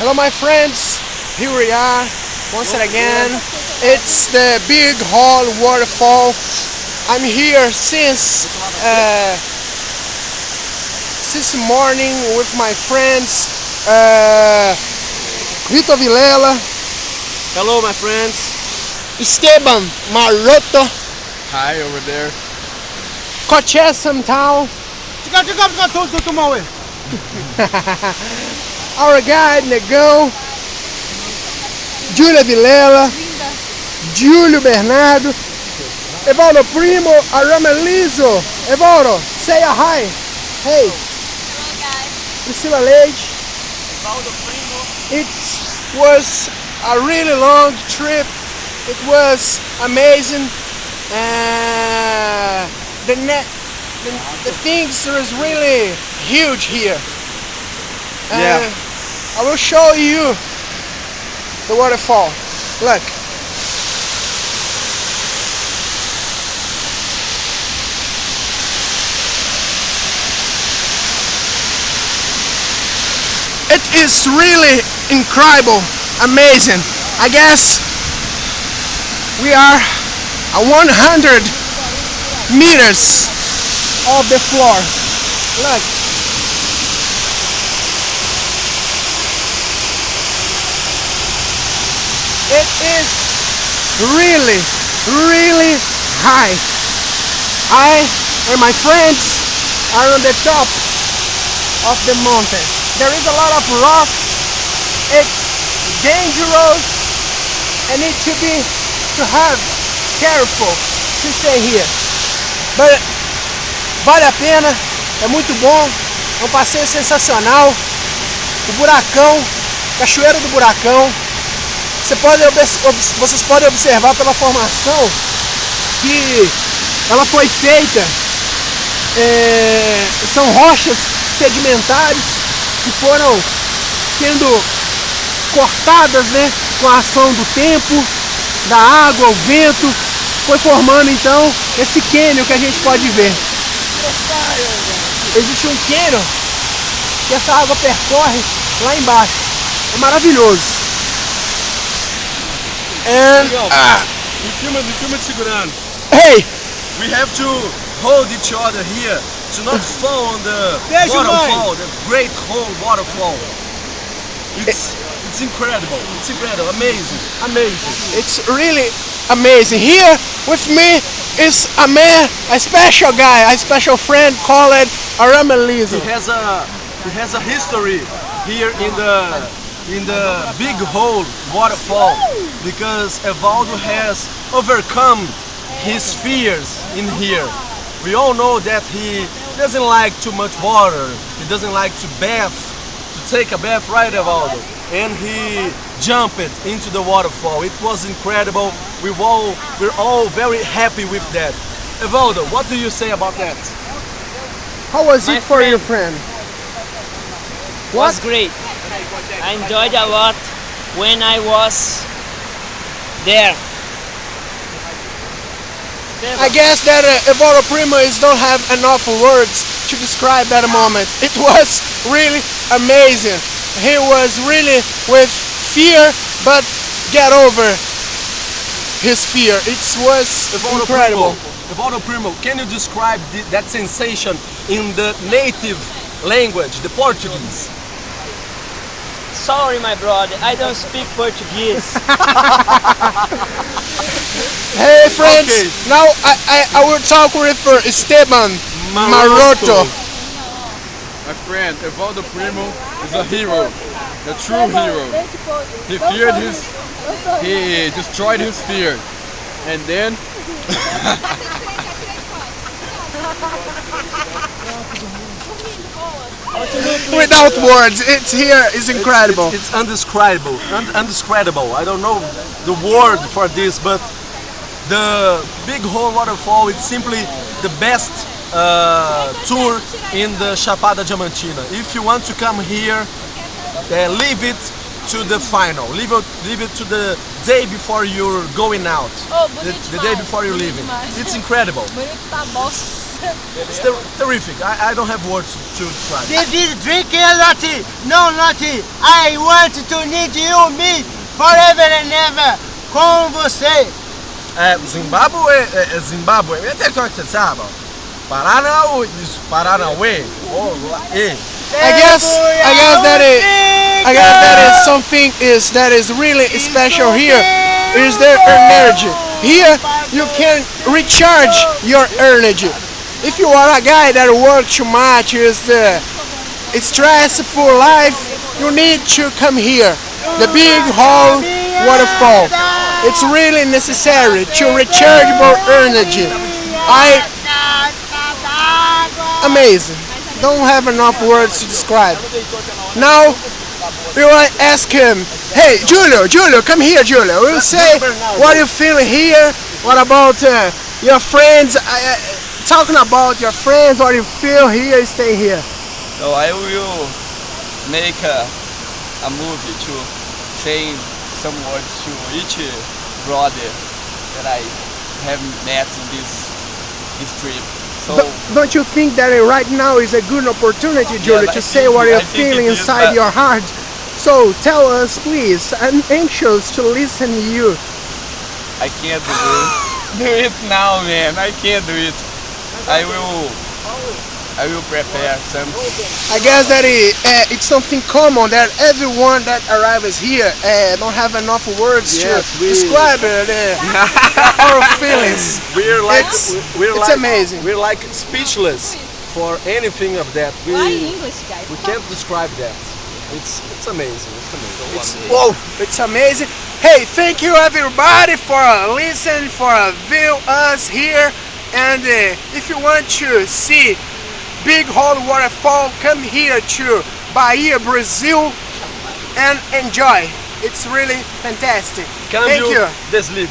Hello my friends, here we are once again. It's the Big Hall Waterfall. I'm here since morning with my friends Vitor Vilela. Hello my friends. Esteban Maroto. Hi over there. Cachoeira town. Our guide Negão, Júlia Vilela, Júlio Bernardo, Evaldo Primo, Aramelizo. Evaldo, say a hi. Hey. Hello guys. Priscila Leite. Evaldo Primo. It was a really long trip. It was amazing. The things was really huge here. Yeah. I will show you the waterfall. Look. It is really incredible, amazing. I guess we are at 100 meters of the floor. Look. It is really, really high. I and my friends are on the top of the mountain. There is a lot of rock. It's dangerous and need to have careful to stay here. But vale a pena, é muito bom, é um passeio sensacional. O Buracão, Cachoeira do Buracão. Vocês podem observar pela formação que ela foi feita, são rochas sedimentares que foram sendo cortadas, né, com a ação do tempo, da água, o vento, foi formando então esse cânion que a gente pode ver. Existe um cânion que essa água percorre lá embaixo, é maravilhoso. And hey, we have to hold each other here to not fall on the waterfall, the great whole waterfall. It's incredible. It's incredible, amazing. It's really amazing. Here with me is a man, a special guy, a special friend called Aramelizo. He has a history here in the Big Hole Waterfall because Evaldo has overcome his fears in here. We all know that he doesn't like too much water. He doesn't like to take a bath, right, Evaldo? And he jumped into the waterfall. It was incredible. We're all very happy with that. Evaldo, what do you say about that? How was it for your friend? Was great. I enjoyed a lot when I was there. I guess that Evaldo Primo don't have enough words to describe that moment. It was really amazing. He was really with fear, but get over his fear. It was incredible. Evaldo Primo, can you describe that sensation in the native language, the Portuguese? Sorry, my brother, I don't speak Portuguese. Hey friends, Okay. now I will talk with Esteban Maroto. My friend, Evaldo Primo is a hero, a true hero. He destroyed his fear, and then Without words, it's here is incredible. It's undescribable. Undescribable. I don't know the word for this, but the Big Hole Waterfall is simply the best tour in the Chapada Diamantina. If you want to come here, leave it to the final. Leave it to the day before you're going out. Oh, the day before you're leaving. It's incredible. Bonito tá, bosta. It's terrific. I don't have words to describe. This is drinking a lot. No, not. I want to need you, me, forever and ever. Com você. Zimbabwe, Zimbabwe. É território que você sabe. Paranauê. I guess that is something that is really special here. Is their energy. Here you can recharge your energy. If you are a guy that works too much, is the stressful life, you need to come here. The big hole waterfall. It's really necessary to recharge your energy. Amazing. Don't have enough words to describe. Now we will ask him, hey Julio, come here, Julio. We'll say what you feeling here. What about your friends? Talking about your friends, what you feel here, stay here. So I will make a movie to say some words to each brother that I have met in this trip. So Don't you think that right now is a good opportunity, Julio, to say what you're feeling inside your heart? So tell us, please. I'm anxious to listen to you. I can't do it now, man. I can't do it. I will prepare something. I guess that it's something common that everyone that arrives here don't have enough words to describe our feelings. It's amazing. We're like speechless for anything of that. Why English, guys? We can't describe that. It's amazing. It's amazing. Hey, thank you everybody for listening, for view us here. And if you want to see Big Hole Waterfall, come here to Bahia, Brazil, and enjoy. It's really fantastic. Thank you. Desligue.